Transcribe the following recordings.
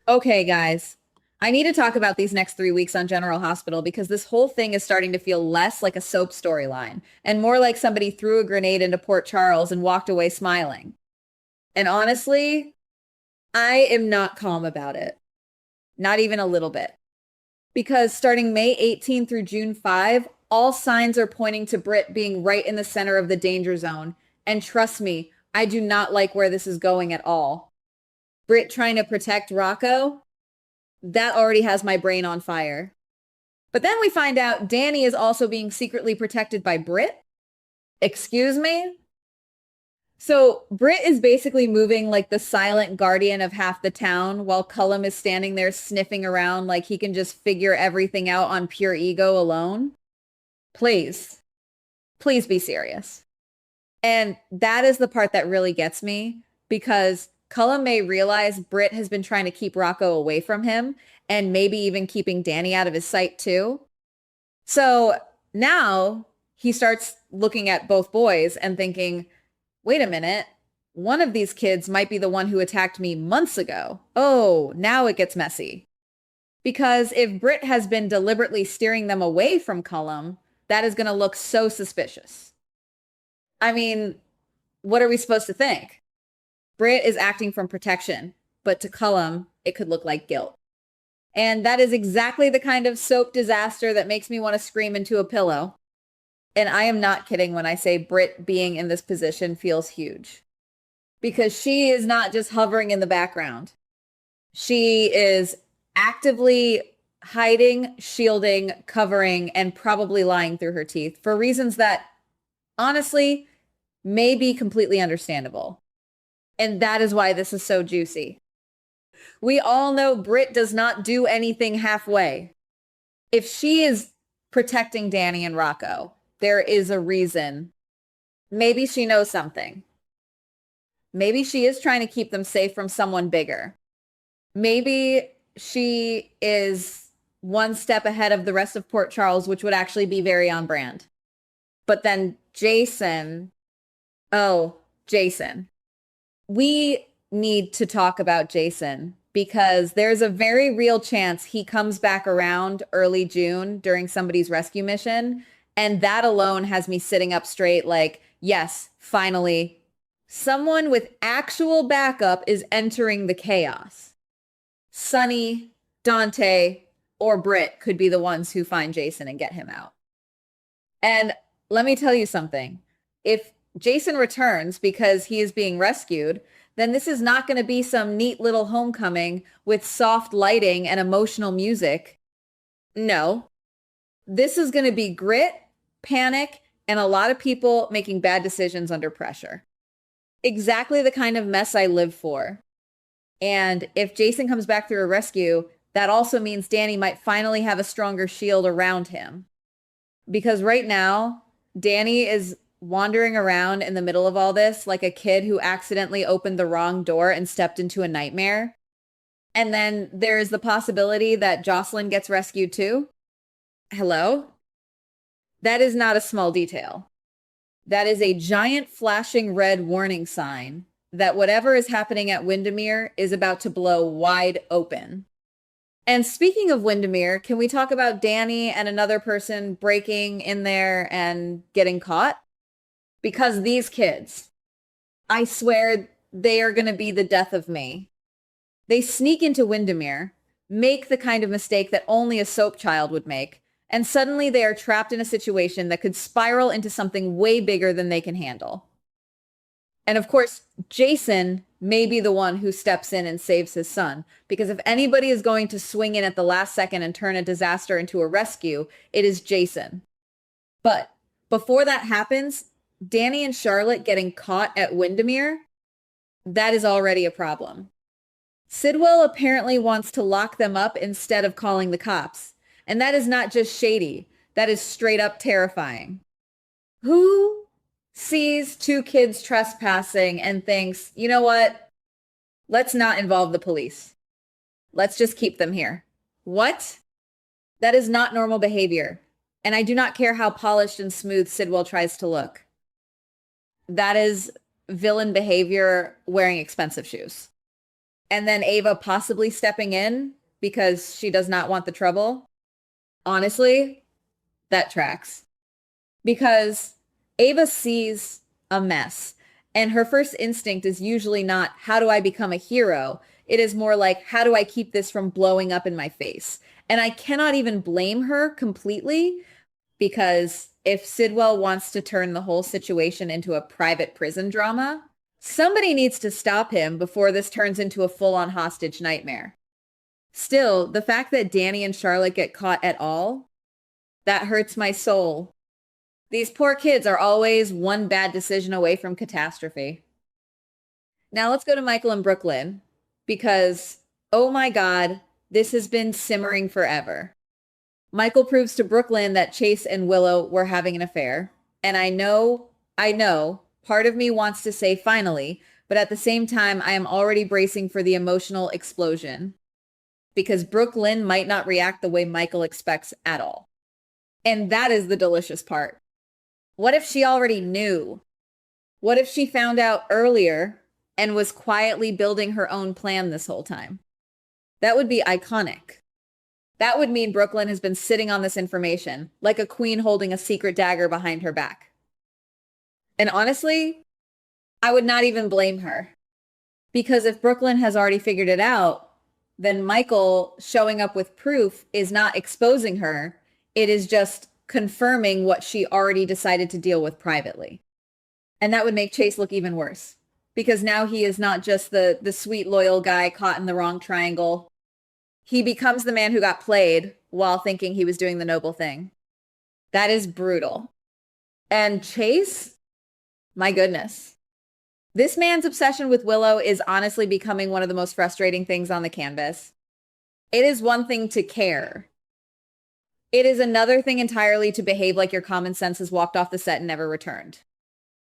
Okay, guys, I need to talk about these next 3 weeks on General Hospital because this whole thing is starting to feel less like a soap storyline and more like somebody threw a grenade into Port Charles and walked away smiling. And honestly, I am not calm about it. Not even a little bit. Because starting May 18 through June 5, all signs are pointing to Britt being right in the center of the danger zone. And trust me, I do not like where this is going at all. Britt trying to protect Rocco, that already has my brain on fire. But then we find out Danny is also being secretly protected by Britt. Excuse me? So Britt is basically moving like the silent guardian of half the town while Cullum is standing there sniffing around like he can just figure everything out on pure ego alone. Please, please be serious. And that is the part that really gets me because Cullum may realize Britt has been trying to keep Rocco away from him and maybe even keeping Danny out of his sight too. So now he starts looking at both boys and thinking, wait a minute, one of these kids might be the one who attacked me months ago. Oh, now it gets messy. Because if Britt has been deliberately steering them away from Cullum, that is going to look so suspicious. I mean, what are we supposed to think? Britt is acting from protection, but to Cullum, it could look like guilt. And that is exactly the kind of soap disaster that makes me want to scream into a pillow. And I am not kidding when I say Britt being in this position feels huge. Because she is not just hovering in the background. She is actively hiding, shielding, covering, and probably lying through her teeth for reasons that honestly may be completely understandable. And that is why this is so juicy. We all know Britt does not do anything halfway. If she is protecting Danny and Rocco, there is a reason. Maybe she knows something. Maybe she is trying to keep them safe from someone bigger. Maybe she is one step ahead of the rest of Port Charles, which would actually be very on brand. But then Jason, oh, Jason. We need to talk about Jason because there's a very real chance he comes back around early June during somebody's rescue mission. And that alone has me sitting up straight like, yes, finally, someone with actual backup is entering the chaos. Sonny, Dante, or Britt could be the ones who find Jason and get him out. And let me tell you something. If Jason returns because he is being rescued, then this is not going to be some neat little homecoming with soft lighting and emotional music. No, this is going to be grit, panic, and a lot of people making bad decisions under pressure. Exactly the kind of mess I live for. And if Jason comes back through a rescue, that also means Danny might finally have a stronger shield around him. Because right now, Danny is wandering around in the middle of all this like a kid who accidentally opened the wrong door and stepped into a nightmare. And then there is the possibility that Jocelyn gets rescued too. Hello? That is not a small detail. That is a giant flashing red warning sign that whatever is happening at Windermere is about to blow wide open. And speaking of Windermere, can we talk about Danny and another person breaking in there and getting caught? Because these kids, I swear they are going to be the death of me. They sneak into Windermere, make the kind of mistake that only a soap child would make, and suddenly they are trapped in a situation that could spiral into something way bigger than they can handle. And of course, Jason may be the one who steps in and saves his son, because if anybody is going to swing in at the last second and turn a disaster into a rescue, it is Jason. But before that happens, Danny and Charlotte getting caught at Windermere, that is already a problem. Sidwell apparently wants to lock them up instead of calling the cops. And that is not just shady, that is straight up terrifying. Who sees two kids trespassing and thinks, you know what? Let's not involve the police. Let's just keep them here. What? That is not normal behavior. And I do not care how polished and smooth Sidwell tries to look. That is villain behavior wearing expensive shoes. and then Ava possibly stepping in because she does not want the trouble. Honestly, that tracks. Because Ava sees a mess, and her first instinct is usually not, how do I become a hero? It is more like, how do I keep this from blowing up in my face? And I cannot even blame her completely because if Sidwell wants to turn the whole situation into a private prison drama, somebody needs to stop him before this turns into a full-on hostage nightmare. Still, the fact that Danny and Charlotte get caught at all, that hurts my soul. These poor kids are always one bad decision away from catastrophe. Now let's go to Michael and Brooklyn because, oh my God, this has been simmering forever. Michael proves to Brooklyn that Chase and Willow were having an affair. And I know, part of me wants to say finally, but at the same time, I am already bracing for the emotional explosion because Brooklyn might not react the way Michael expects at all. And that is the delicious part. What if she already knew? What if she found out earlier and was quietly building her own plan this whole time? That would be iconic. That would mean Brooklyn has been sitting on this information, like a queen holding a secret dagger behind her back. And honestly, I would not even blame her. Because if Brooklyn has already figured it out, then Michael showing up with proof is not exposing her. It is just confirming what she already decided to deal with privately. And that would make Chase look even worse. Because now he is not just the sweet, loyal guy caught in the wrong triangle. He becomes the man who got played while thinking he was doing the noble thing. That is brutal. And Chase, my goodness. This man's obsession with Willow is honestly becoming one of the most frustrating things on the canvas. It is one thing to care. It is another thing entirely to behave like your common sense has walked off the set and never returned.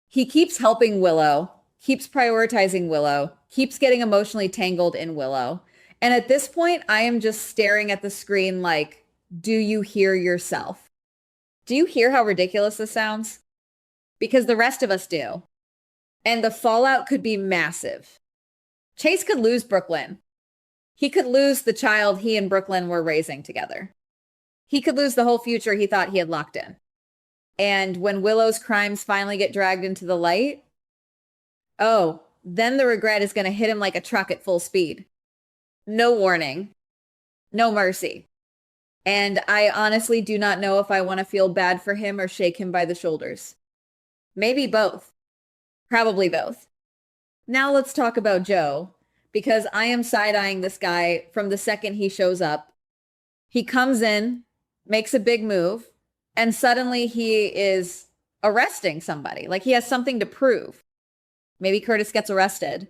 He keeps helping Willow, keeps prioritizing Willow, keeps getting emotionally tangled in Willow. And at this point, I am just staring at the screen like, do you hear yourself? Do you hear how ridiculous this sounds? Because the rest of us do. And the fallout could be massive. Chase could lose Brooklyn. He could lose the child he and Brooklyn were raising together. He could lose the whole future he thought he had locked in. And when Willow's crimes finally get dragged into the light, oh, then the regret is going to hit him like a truck at full speed. No warning. No mercy. And I honestly do not know if I want to feel bad for him or shake him by the shoulders. Maybe both. Probably both. Now let's talk about Joe, because I am side-eyeing this guy from the second he shows up. He comes in, makes a big move, and suddenly he is arresting somebody. Like he has something to prove. Maybe Curtis gets arrested.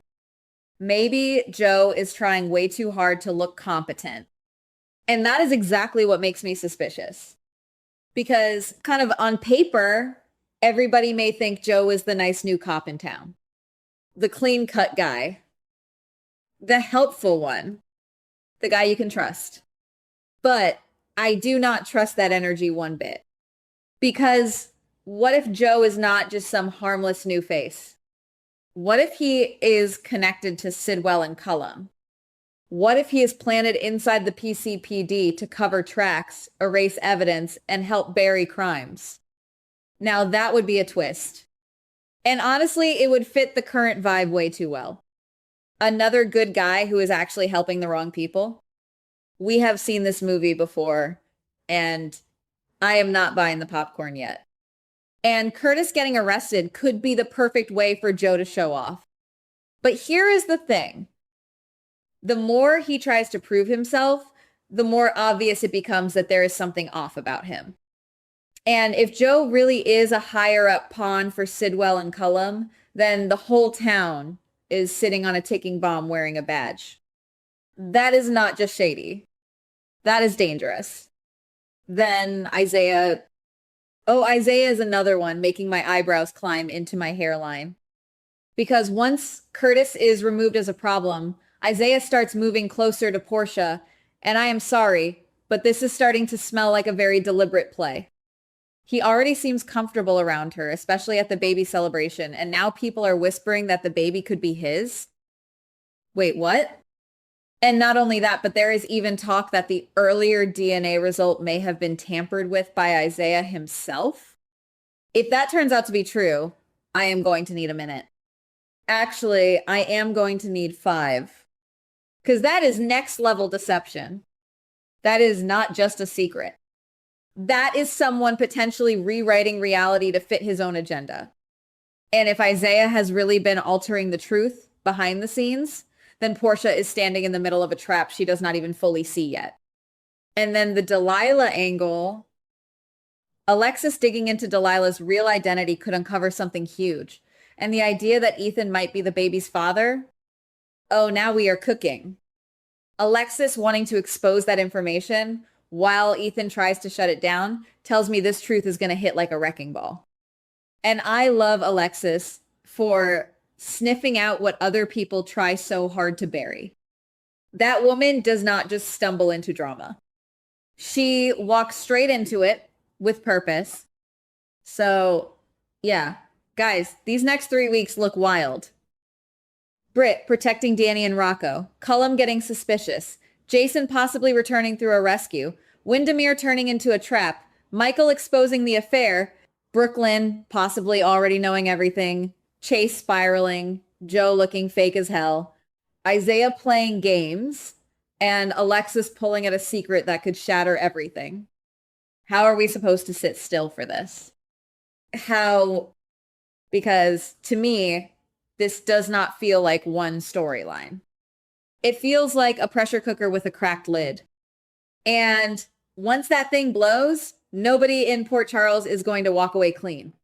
Maybe Joe is trying way too hard to look competent. And that is exactly what makes me suspicious. Because kind of on paper, everybody may think Joe is the nice new cop in town. The clean-cut guy. The helpful one. The guy you can trust. But I do not trust that energy one bit. Because what if Joe is not just some harmless new face? What if he is connected to Sidwell and Cullum? What if he is planted inside the PCPD to cover tracks, erase evidence, and help bury crimes? Now that would be a twist. And honestly, it would fit the current vibe way too well. Another good guy who is actually helping the wrong people. We have seen this movie before, and I am not buying the popcorn yet. And Curtis getting arrested could be the perfect way for Joe to show off. But here is the thing. The more he tries to prove himself, the more obvious it becomes that there is something off about him. And if Joe really is a higher up pawn for Sidwell and Cullum, then the whole town is sitting on a ticking bomb wearing a badge. That is not just shady. That is dangerous. Then Isaiah is another one making my eyebrows climb into my hairline. Because once Curtis is removed as a problem, Isaiah starts moving closer to Portia, and I am sorry, but this is starting to smell like a very deliberate play. He already seems comfortable around her, especially at the baby celebration, and now people are whispering that the baby could be his. Wait, what? And not only that, but there is even talk that the earlier DNA result may have been tampered with by Isaiah himself. If that turns out to be true, I am going to need a minute. Actually, I am going to need 5. Because that is next level deception. That is not just a secret. That is someone potentially rewriting reality to fit his own agenda. And if Isaiah has really been altering the truth behind the scenes, then Portia is standing in the middle of a trap she does not even fully see yet. And then the Delilah angle, Alexis digging into Delilah's real identity could uncover something huge. And the idea that Ethan might be the baby's father, oh, now we are cooking. Alexis wanting to expose that information while Ethan tries to shut it down tells me this truth is going to hit like a wrecking ball. And I love Alexis for sniffing out what other people try so hard to bury. That woman does not just stumble into drama. She walks straight into it with purpose. So, yeah, guys, these next 3 weeks look wild. Britt protecting Danny and Rocco, Cullum getting suspicious, Jason possibly returning through a rescue, Windermere turning into a trap, Michael exposing the affair, Brooklyn possibly already knowing everything, Chase spiraling, Joe looking fake as hell, Isaiah playing games, and Alexis pulling at a secret that could shatter everything. How are we supposed to sit still for this? How? Because to me, this does not feel like one storyline. It feels like a pressure cooker with a cracked lid. And once that thing blows, nobody in Port Charles is going to walk away clean.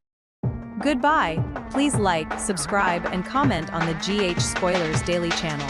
Goodbye. Please like, subscribe, and comment on the GH Spoilers Daily channel.